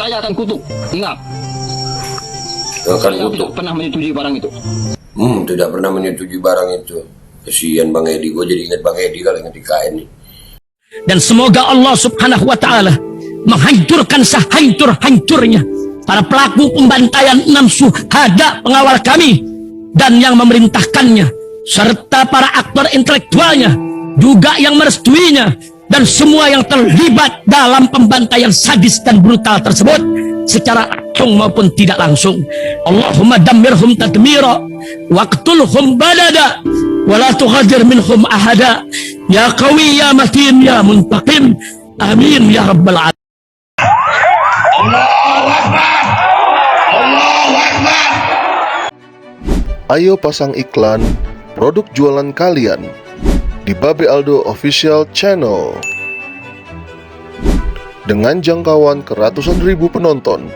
saya akan kutuk. Ingat. Akan Saya kutuk. tidak pernah menyetujui barang itu. Tidak pernah menyetujui barang itu. Kesian Bang Edi, gue jadi ingat Bang Edi kalau ingat IKN nih. Dan semoga Allah subhanahu wa ta'ala menghancurkan sehancur-hancurnya para pelaku pembantaian 6 syuhada pengawal kami dan yang memerintahkannya, serta para aktor intelektualnya juga yang merestuinya, dan semua yang terlibat dalam pembantaian sadis dan brutal tersebut secara langsung maupun tidak langsung. Allahumma dammirhum tadmira waqtulhum badada wala tughadir minhum ahada ya qawi ya matin ya muntaqim amin ya rabbal alamin. Ayo pasang iklan produk jualan kalian di Babe Aldo Official Channel dengan jangkauan ke ratusan ribu penonton.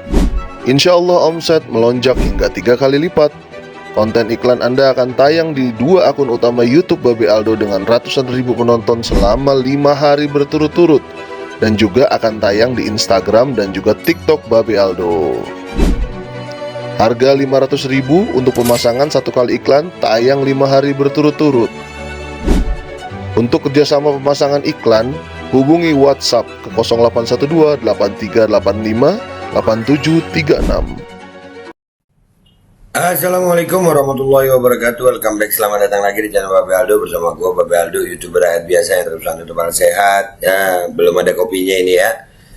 Insya Allah omset melonjak hingga 3 kali lipat. Konten iklan Anda akan tayang di 2 akun utama YouTube Babe Aldo dengan ratusan ribu penonton selama 5 hari berturut-turut, dan juga akan tayang di Instagram dan juga TikTok Babe Aldo. Harga 500.000 untuk pemasangan 1 kali iklan, tayang 5 hari berturut-turut. Untuk kerjasama pemasangan iklan, hubungi WhatsApp ke 0812 8385 8736. Assalamualaikum warahmatullahi wabarakatuh. Welcome back, selamat datang lagi di channel Babe Aldo bersama gue Babe Aldo, YouTuber rakyat biasa yang terus santai sehat. Ya, belum ada kopinya ini ya.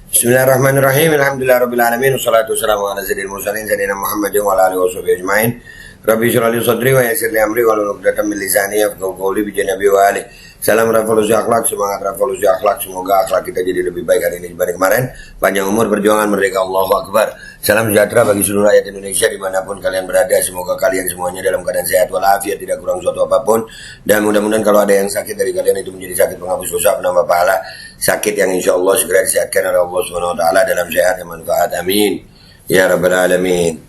Bismillahirrahmanirrahim. Alhamdulillahirrahmanirrahim. Wassalatu wassalamu ala sayyidil mursalin sayyidina Muhammadin wa ala alihi washabihi ajmain. Rabbi syrah li sadri wa yassir li amri wahlul 'uqdatam min lisani yafqahu qawli bi janabi wa ali. Salam revolusi akhlak, semangat revolusi akhlak. Semoga akhlak kita jadi lebih baik hari ini dibanding kemarin. Panjang umur, perjuangan, merdeka, Allahu Akbar. Salam sejahtera bagi seluruh rakyat Indonesia dimanapun kalian berada. Semoga kalian semuanya dalam keadaan sehat walafiat, tidak kurang suatu apapun. Dan mudah-mudahan kalau ada yang sakit dari kalian itu menjadi sakit penghapus dosa, penambah pahala. Sakit yang insya Allah segera disehatkan oleh Allah Subhanahu Wa Taala dalam sehat yang manfaat. Amin ya rabbal alamin.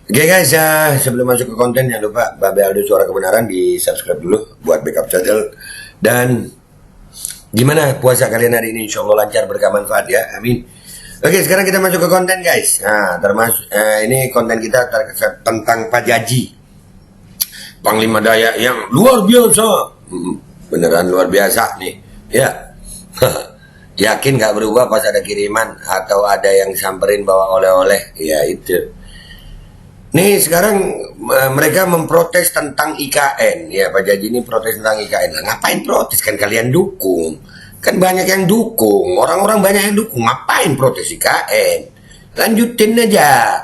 Oke guys, sebelum masuk ke konten jangan lupa Babe Aldo Suara Kebenaran di subscribe dulu buat backup channel. Dan gimana puasa kalian hari ini? Insya Allah lancar, berkah, manfaat ya, amin. Oke, sekarang kita masuk ke konten guys. Nah, termasuk ini konten kita tentang Pak Jaji, Panglima Dayak yang luar biasa. Beneran luar biasa nih ya. Yakin gak berubah pas ada kiriman atau ada yang samperin bawa oleh-oleh? Ya itu. Nih sekarang mereka memprotes tentang IKN. Ya Pak Jaji ini protes tentang IKN. Nah, ngapain protes? Kan kalian dukung. Kan banyak yang dukung. Orang-orang banyak yang dukung. Ngapain protes IKN? Lanjutin aja.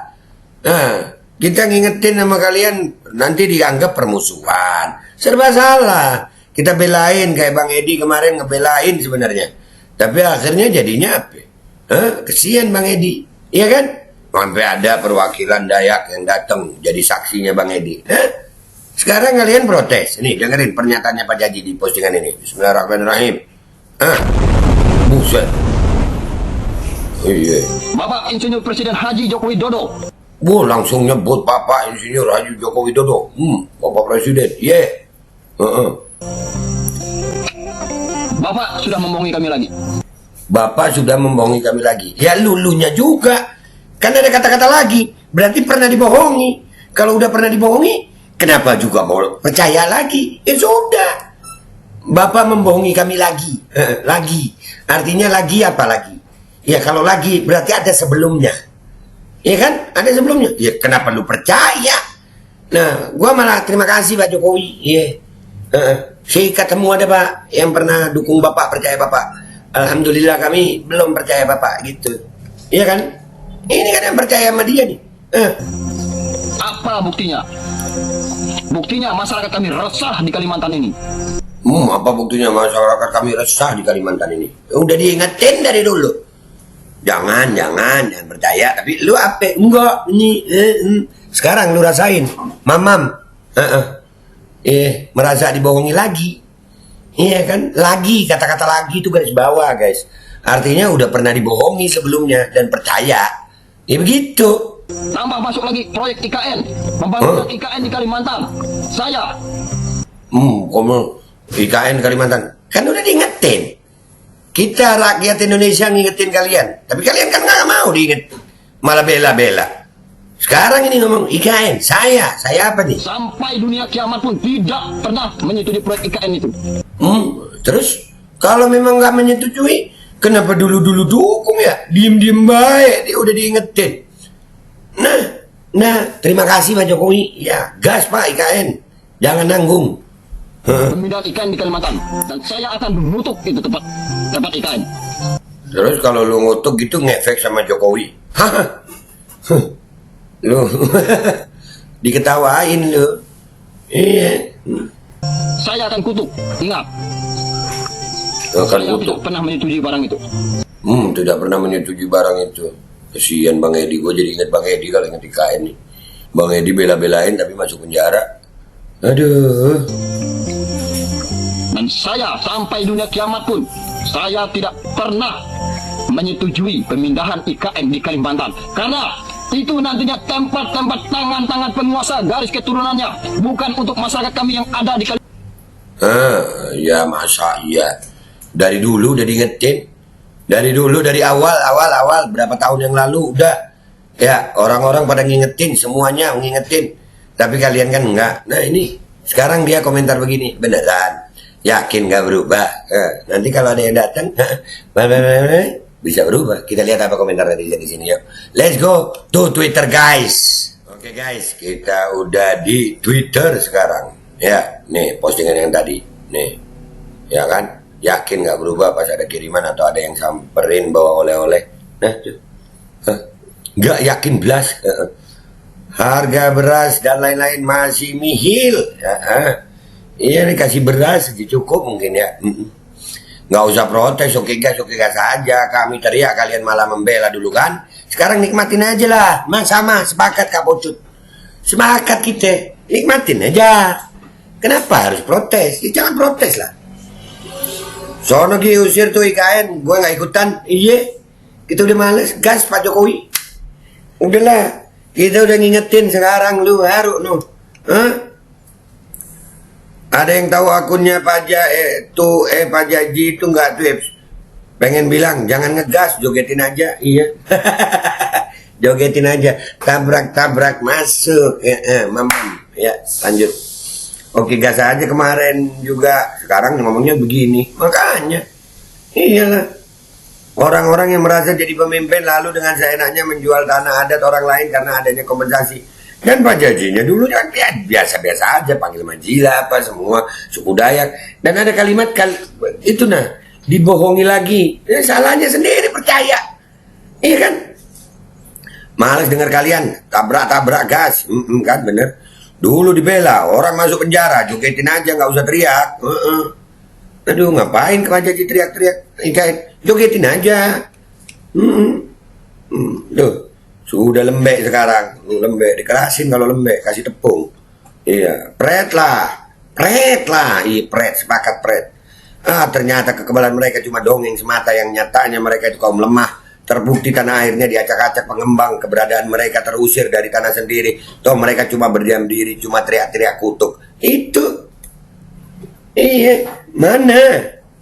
Nah, kita ngingetin sama kalian nanti dianggap permusuhan. Serba salah. Kita belain kayak Bang Edi kemarin ngebelain sebenarnya. Tapi akhirnya jadinya apa? Kesian Bang Edi. Iya kan? Sampai ada perwakilan Dayak yang datang jadi saksinya Bang Edi. Sekarang kalian protes. Nih dengerin pernyataannya Pak Jaji di postingan ini. Bismillahirrahmanirrahim. Buset. Oh, iya. Bapak Insinyur Presiden Haji Joko Widodo. Langsung nyebut Bapak Insinyur Haji Joko Widodo. Bapak Presiden. Bapak sudah membohongi kami lagi. Bapak sudah membohongi kami lagi. Ya lulunya juga. Kan ada kata-kata lagi, berarti pernah dibohongi. Kalau udah pernah dibohongi, kenapa juga mau percaya lagi? Ya sudah. Bapak membohongi kami lagi. Lagi. Artinya lagi apa lagi? Ya kalau lagi berarti ada sebelumnya. Ya kan? Ada sebelumnya. Ya kenapa lu percaya? Nah, gua malah terima kasih Pak Jokowi. Iya. Saya ketemu ada Pak yang pernah dukung Bapak, percaya Bapak. Alhamdulillah kami belum percaya Bapak gitu. Iya kan? Ini kan yang percaya sama dia nih. Apa buktinya? Buktinya masyarakat kami resah di Kalimantan ini. Apa buktinya masyarakat kami resah di Kalimantan ini? Udah diingetin dari dulu. Jangan percaya. Tapi lu apa? Enggak, ini. Sekarang lu rasain, mamam. Merasa dibohongi lagi. Iya kan? Lagi, kata-kata lagi itu garis bawah guys. Artinya udah pernah dibohongi sebelumnya dan percaya. Ya begitu. Tambah masuk lagi proyek IKN, pembangunan IKN di Kalimantan. Saya. Kamu IKN Kalimantan kan udah diingetin. Kita rakyat Indonesia ngingetin kalian, tapi kalian kan nggak mau diinget. malah bela-bela. Sekarang ini ngomong IKN, saya apa nih? Sampai dunia kiamat pun tidak pernah menyetujui proyek IKN itu. Terus kalau memang nggak menyetujui, kenapa dulu dukung ya? Diem baik, dia udah diingetin. Nah, terima kasih Pak Jokowi. Ya, gas Pak IKN, jangan nanggung. Pemindahan IKN di Kalimantan, dan saya akan menutup itu tempat IKN. Terus kalau lu ngutuk gitu ngefek sama Jokowi. Lu diketawain lu. Iya. Saya akan kutuk, ingat. Akan Saya kutuk. tidak pernah menyetujui barang itu. Tidak pernah menyetujui barang itu. Kesian Bang Edi, gue jadi inget Bang Edi kalau inget IKN nih. Bang Edi bela-belain tapi masuk penjara. Aduh. Dan saya sampai dunia kiamat pun, saya tidak pernah menyetujui pemindahan IKN di Kalimantan. Karena itu nantinya tempat-tempat tangan-tangan penguasa garis keturunannya, bukan untuk masyarakat kami yang ada di Kalimantan. Ya masa iya. Dari dulu udah diingetin. Dari awal berapa tahun yang lalu udah. Ya orang-orang pada ngingetin, semuanya ngingetin. Tapi kalian kan enggak. Nah ini sekarang dia komentar begini, beneran yakin gak berubah? Nanti kalau ada yang datang bisa berubah. Kita lihat apa komentar dari di sini yuk. Let's go to Twitter guys. Oke guys, kita udah di Twitter sekarang. Ya, nih postingan yang tadi. Nih. Ya kan? Yakin gak berubah pas ada kiriman atau ada yang samperin bawa oleh-oleh. Nah, tuh. Gak yakin belas. Harga beras dan lain-lain masih nihil. Iya nih kasih beras cukup mungkin ya. Nggak usah protes, oke gas aja. Kami teriak, kalian malah membela dulu kan. Sekarang nikmatin aja lah. Sama, sepakat Kak Pocut. Sepakat kita, nikmatin aja. Kenapa harus protes? Ya, jangan protes lah. Sono usir tuh IKN, gue nggak ikutan. Iya, kita udah males. Gas Pak Jokowi. Udahlah, kita udah ngingetin sekarang lu haru nu. Ada yang tahu akunnya Pak Jaji itu nggak tuh? Pengen bilang jangan ngegas, jogetin aja. Iya. Jogetin aja, tabrak masuk. Mamam. Ya, lanjut. Oke, gas aja kemarin juga. Sekarang ngomongnya begini. Makanya, iyalah. Orang-orang yang merasa jadi pemimpin lalu dengan seenaknya menjual tanah adat orang lain karena adanya kompensasi. Dan Pak Jajinya dulu kan ya, biasa-biasa aja, panggil Manjila apa semua suku Dayak. Dan ada kalimat itu dibohongi lagi. Ya, salahnya sendiri percaya. Iya kan? Males dengar kalian tabrak gas, kan bener. Dulu dibela, orang masuk penjara, jogetin aja nggak usah teriak. Aduh, ngapain ke Pak Jaji teriak-teriak? Jogetin aja. Tuh, sudah lembek sekarang. Lembek, dikerasin kalau lembek, kasih tepung. Iya, pret lah. Iya, pret, sepakat pret. Ternyata kekebalan mereka cuma dongeng semata, yang nyatanya mereka itu kaum lemah. Terbukti tanah airnya diacak-acak pengembang, keberadaan mereka terusir dari tanah sendiri. Toh mereka cuma berdiam diri, cuma teriak-teriak kutuk. Itu. Iya, mana?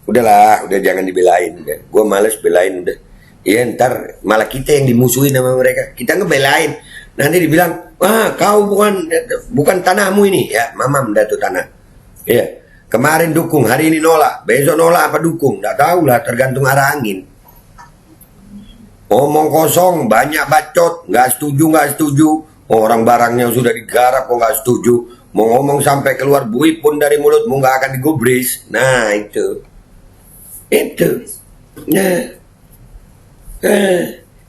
Udahlah, udah jangan dibelain. Gue males belain udah. Iya, ntar malah kita yang dimusuhin sama mereka. Kita ngebelain. Nanti dibilang, kau bukan tanahmu ini. Ya, mamam dah tuh tanah. Iya. Kemarin dukung, hari ini nolak. Besok nolak apa dukung? Nggak tahu lah, tergantung arah angin. Omong kosong, banyak bacot, nggak setuju. Orang barangnya sudah digarap kok nggak setuju. Mau ngomong sampai keluar buih pun dari mulutmu nggak akan digubris. Nah itu. Nah,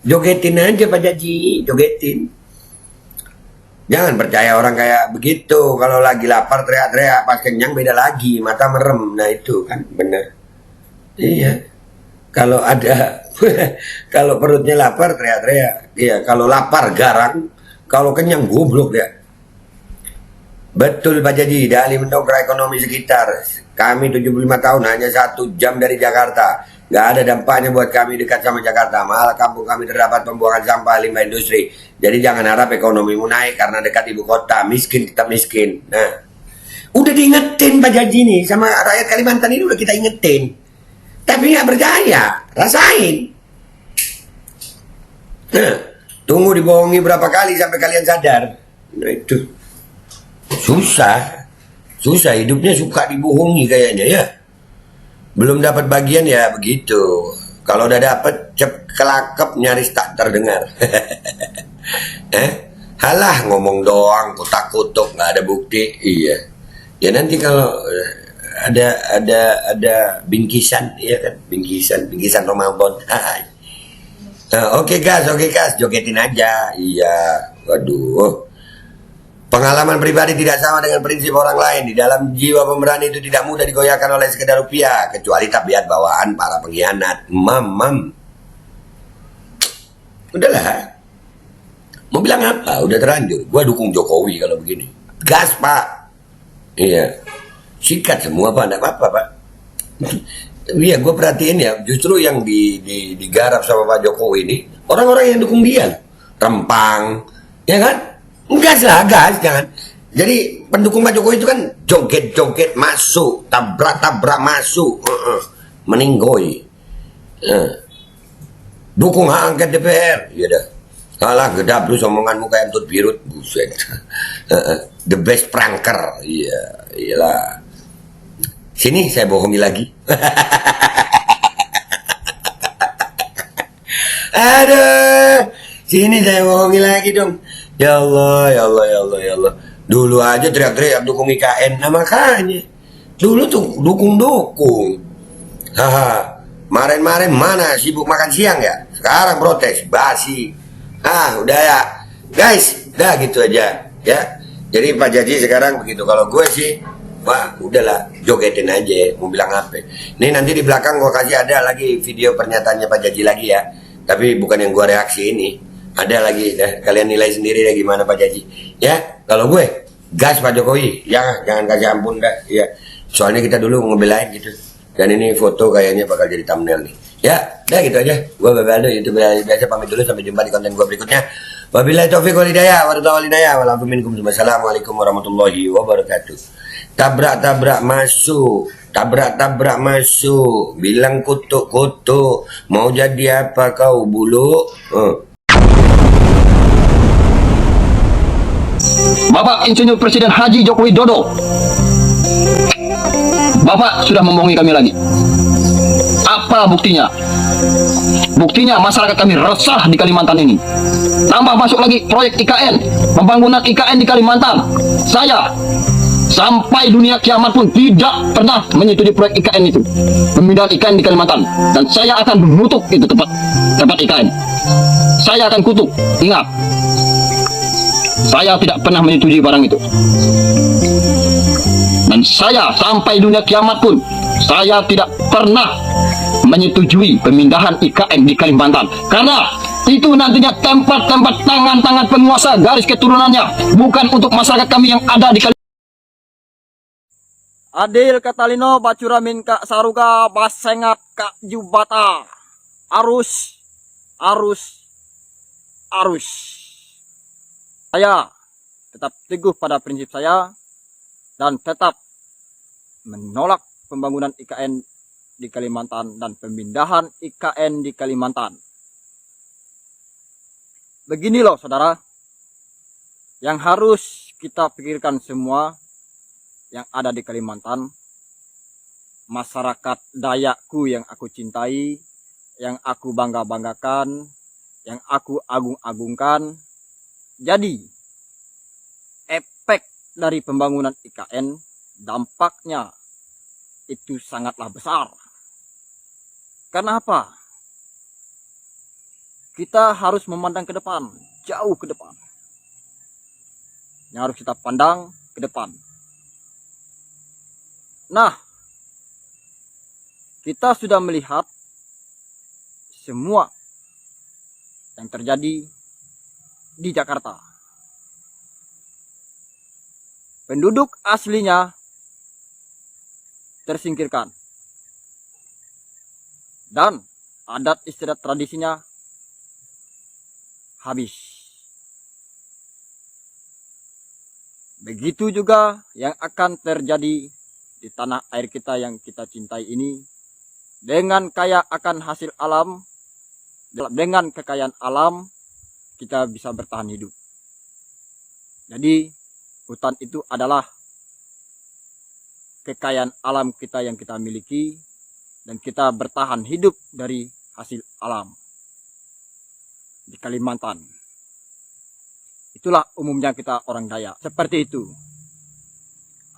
jogetin aja Pak Jaji, jogetin. Jangan percaya orang kayak begitu. Kalau lagi lapar teriak-teriak, pas kenyang beda lagi, mata merem. Nah itu kan bener. Iya. Kalau kalau perutnya lapar teriak-teriak. Iya, kalau lapar garang, kalau kenyang goblok ya. Betul Pak Jaji, dali mendongkrak ekonomi sekitar. Kami 75 tahun hanya 1 jam dari Jakarta. Gak ada dampaknya buat kami dekat sama Jakarta. Malah kampung kami terdapat pembuangan sampah limbah industri. Jadi jangan harap ekonomimu naik karena dekat ibu kota. Miskin tetap miskin. Nah, udah diingetin Pak Jaji nih sama rakyat Kalimantan ini, udah kita ingetin. Tapi nggak percaya, rasain. Nah, Tunggu dibohongi berapa kali sampai kalian sadar. Nah, itu susah. Susah, hidupnya suka dibohongi kayaknya ya. Belum dapat bagian ya begitu. Kalau udah dapat kelakep nyaris tak terdengar. Halah ngomong doang, kutak-kutuk nggak ada bukti. Iya. Ya nanti kalau ada bingkisan, ya kan? Bingkisan Ramadan. Oke gas, jogetin aja. Iya. Waduh. Pengalaman pribadi tidak sama dengan prinsip orang lain. Di dalam jiwa pemberani itu tidak mudah digoyahkan oleh sekedar rupiah, kecuali tabiat bawaan para pengkhianat. Mam. Udahlah. Mau bilang apa? Udah terlanjur. Gua dukung Jokowi kalau begini. Gas, Pak. Iya. Sikat semua, Pak. Enggak apa-apa, Pak. Iya, gue perhatiin ya, justru yang digarap sama Pak Jokowi ini orang-orang yang dukung dia. Rempang, ya kan? Gas, jangan. Jadi pendukung Pak Jokowi itu kan joget-joget masuk, tabrak-tabrak masuk, meninggoy. Dukung hak angket DPR, ya dah. Alah, gedap lu omonganmu kayak entut birut, buset. The best pranker, iya, iyalah. Sini saya bohongi lagi. Aduh, sini saya bohongi lagi dong. Ya Allah. Dulu aja teriak-teriak dukung IKN. Nah makanya. Dulu tuh dukung. Haha. Kemarin mana sibuk makan siang ya? Sekarang protes, basi. Udah ya. Guys, udah gitu aja. Ya. Jadi Pak Jaji sekarang begitu. Kalau gue sih, wah udahlah, jogetin aja. Mau bilang apa? Ini nanti di belakang gue kasih ada lagi video pernyataannya Pak Jaji lagi ya. Tapi bukan yang gue reaksi ini. Ada lagi, kalian nilai sendiri deh gimana Pak Jaji. Ya, kalau gue gas Pak Jokowi, ya jangan kasih ampun dah. Ya, soalnya kita dulu ngebelain gitu. Dan ini foto kayaknya bakal jadi thumbnail nih. Ya, udah gitu aja. Gue Babel YouTube biasa pamit dulu, sampai jumpa di konten gue berikutnya. Wabillahi taufiq wal hidayah, wassalamualaikum warahmatullahi wabarakatuh. Tabrak masuk, bilang kutuk, mau jadi apa kau bulu? Bapak Insinyur Presiden Haji Joko Widodo, Bapak sudah membohongi kami lagi. Apa buktinya? Buktinya masyarakat kami resah di Kalimantan ini. Tambah masuk lagi proyek IKN, pembangunan IKN di Kalimantan. Saya sampai dunia kiamat pun tidak pernah menyetujui proyek IKN itu, pemindahan IKN di Kalimantan. Dan saya akan mengutuk itu tempat IKN. Saya akan kutuk. Ingat, saya tidak pernah menyetujui barang itu. Dan saya sampai dunia kiamat pun, saya tidak pernah menyetujui pemindahan IKN di Kalimantan. Karena itu nantinya tempat-tempat tangan-tangan penguasa garis keturunannya, bukan untuk masyarakat kami yang ada di Kalimantan. Adil Katalino Bacuramin Kak Saruga Basengat Kak Jubata. Arus. Saya tetap teguh pada prinsip saya dan tetap menolak pembangunan IKN di Kalimantan dan pemindahan IKN di Kalimantan. Begini loh saudara, yang harus kita pikirkan semua yang ada di Kalimantan, masyarakat Dayakku yang aku cintai, yang aku bangga-banggakan, yang aku agung-agungkan. Jadi, efek dari pembangunan IKN, dampaknya itu sangatlah besar. Karena apa? Kita harus memandang ke depan, jauh ke depan. Yang harus kita pandang ke depan. Nah, kita sudah melihat semua yang terjadi di Jakarta. Penduduk aslinya tersingkirkan. Dan adat istiadat tradisinya habis. Begitu juga yang akan terjadi di tanah air kita yang kita cintai ini, dengan kaya akan hasil alam, dengan kekayaan alam, kita bisa bertahan hidup. Jadi hutan itu adalah kekayaan alam kita yang kita miliki, dan kita bertahan hidup dari hasil alam di Kalimantan. Itulah umumnya kita orang Dayak, seperti itu.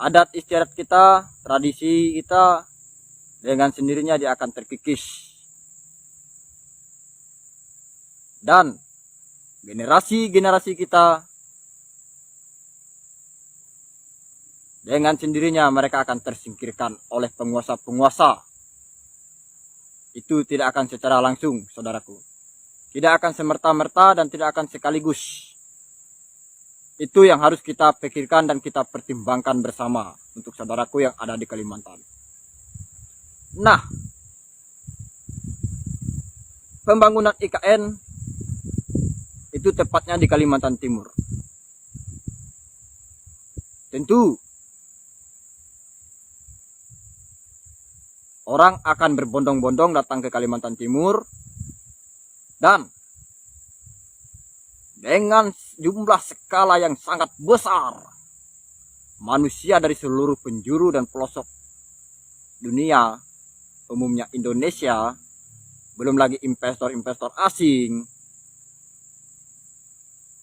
Adat istiadat kita, tradisi kita, dengan sendirinya dia akan terkikis. Dan generasi-generasi kita, dengan sendirinya mereka akan tersingkirkan oleh penguasa-penguasa. Itu tidak akan secara langsung, saudaraku. Tidak akan semerta-merta dan tidak akan sekaligus. Itu yang harus kita pikirkan dan kita pertimbangkan bersama untuk saudaraku yang ada di Kalimantan. Nah, pembangunan IKN itu tepatnya di Kalimantan Timur. Tentu orang akan berbondong-bondong datang ke Kalimantan Timur, dan dengan jumlah skala yang sangat besar, manusia dari seluruh penjuru dan pelosok dunia, umumnya Indonesia, belum lagi investor-investor asing,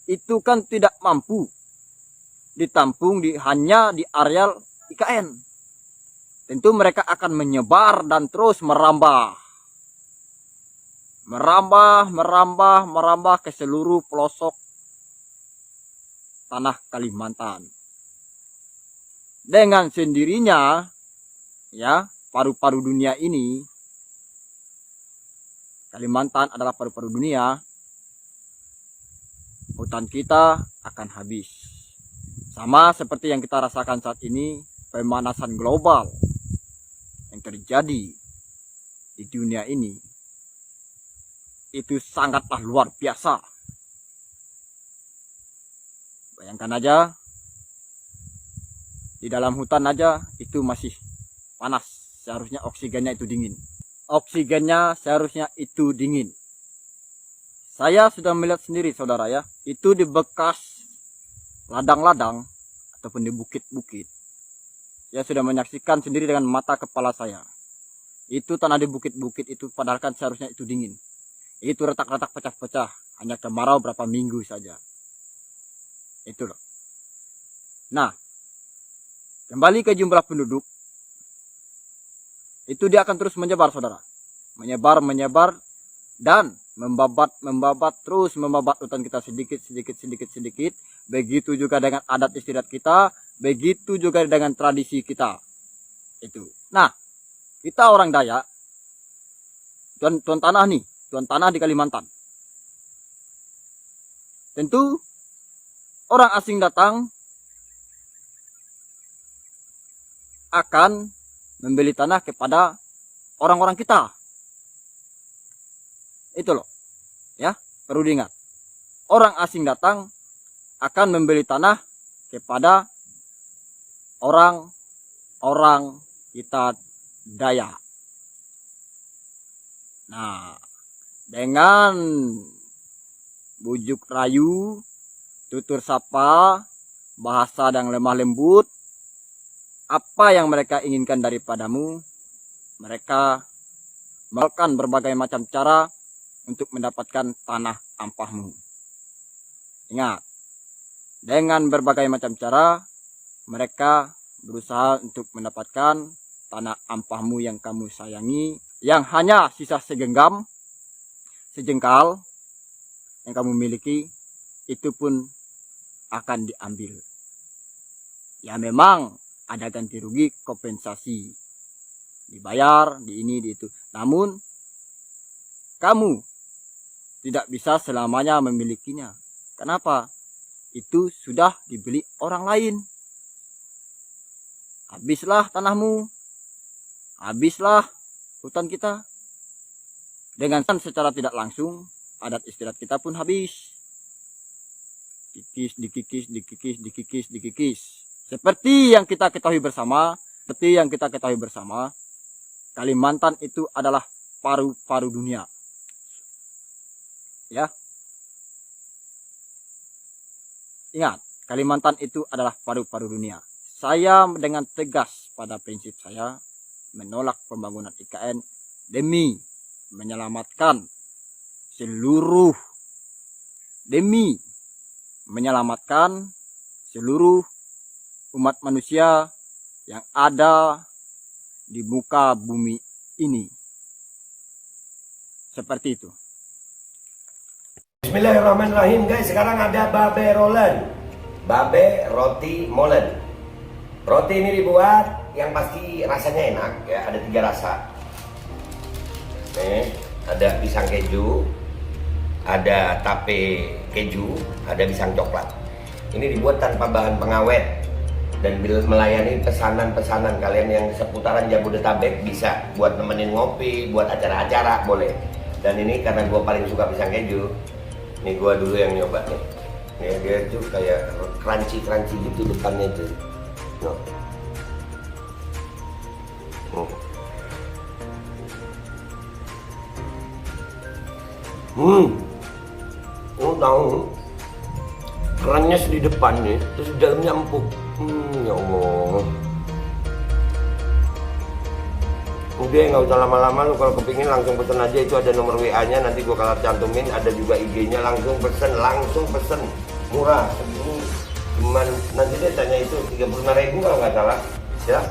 itu kan tidak mampu ditampung hanya di areal IKN. Tentu mereka akan menyebar dan terus merambah ke seluruh pelosok tanah Kalimantan. Dengan sendirinya, ya, paru-paru dunia ini, Kalimantan adalah paru-paru dunia, hutan kita akan habis. Sama seperti yang kita rasakan saat ini, pemanasan global yang terjadi di dunia ini itu sangatlah luar biasa. Bayangkan aja, di dalam hutan aja itu masih panas, seharusnya oksigennya itu dingin. Oksigennya seharusnya itu dingin. Saya sudah melihat sendiri, saudara ya, itu di bekas ladang-ladang ataupun di bukit-bukit. Saya sudah menyaksikan sendiri dengan mata kepala saya. Itu tanah di bukit-bukit itu padahal kan seharusnya itu dingin. Itu retak-retak pecah-pecah, hanya kemarau berapa minggu saja. Itu loh. Nah, kembali ke jumlah penduduk. Itu dia akan terus menyebar, saudara. Menyebar dan membabat terus membabat hutan kita sedikit. Begitu juga dengan adat istiadat kita, begitu juga dengan tradisi kita. Itu. Nah, kita orang Dayak, tuan tanah nih, tuan tanah di Kalimantan. Tentu orang asing datang akan membeli tanah kepada orang-orang kita. Itu loh. Ya, perlu diingat. Orang asing datang akan membeli tanah kepada orang-orang kita Dayak. Nah, dengan bujuk rayu, tutur sapa, bahasa yang lemah lembut, apa yang mereka inginkan daripadamu, mereka melakukan berbagai macam cara untuk mendapatkan tanah ampahmu. Ingat, dengan berbagai macam cara, mereka berusaha untuk mendapatkan tanah ampahmu yang kamu sayangi, yang hanya sisa segenggam, sejengkal yang kamu miliki, itu pun akan diambil. Ya memang ada ganti rugi, kompensasi, dibayar, di ini, di itu. Namun, kamu tidak bisa selamanya memilikinya. Kenapa? Itu sudah dibeli orang lain. Habislah tanahmu, habislah hutan kita. Dengan secara tidak langsung, adat istiadat kita pun habis. Dikikis. Seperti yang kita ketahui bersama, Kalimantan itu adalah paru-paru dunia. Ya. Ingat, Kalimantan itu adalah paru-paru dunia. Saya dengan tegas pada prinsip saya menolak pembangunan IKN demi menyelamatkan seluruh umat manusia yang ada di muka bumi ini. Seperti itu. Bismillahirrahmanirrahim guys, sekarang ada babe rolen, babe roti molen. Roti ini dibuat yang pasti rasanya enak ya, ada 3 rasa. Nih, ada pisang keju, ada tape keju, ada pisang coklat. Ini dibuat tanpa bahan pengawet dan melayani pesanan-pesanan kalian yang seputaran Jabodetabek, bisa buat nemenin ngopi, buat acara-acara boleh. Dan ini karena gue paling suka pisang keju, nih gue dulu yang nyoba nih. Nih dia tuh kayak crunchy gitu depannya tuh. No. Lu tahu kerannya di depan nih, terus di dalamnya empuk. Ya Allah. Udah nggak usah lama-lama, lu kalau kepingin langsung pesen aja, itu ada nomor WA-nya, nanti gua kalau cantumin, ada juga IG-nya, langsung pesen, murah. Cuman nanti dia tanya itu 35.000 kalau nggak salah, ya.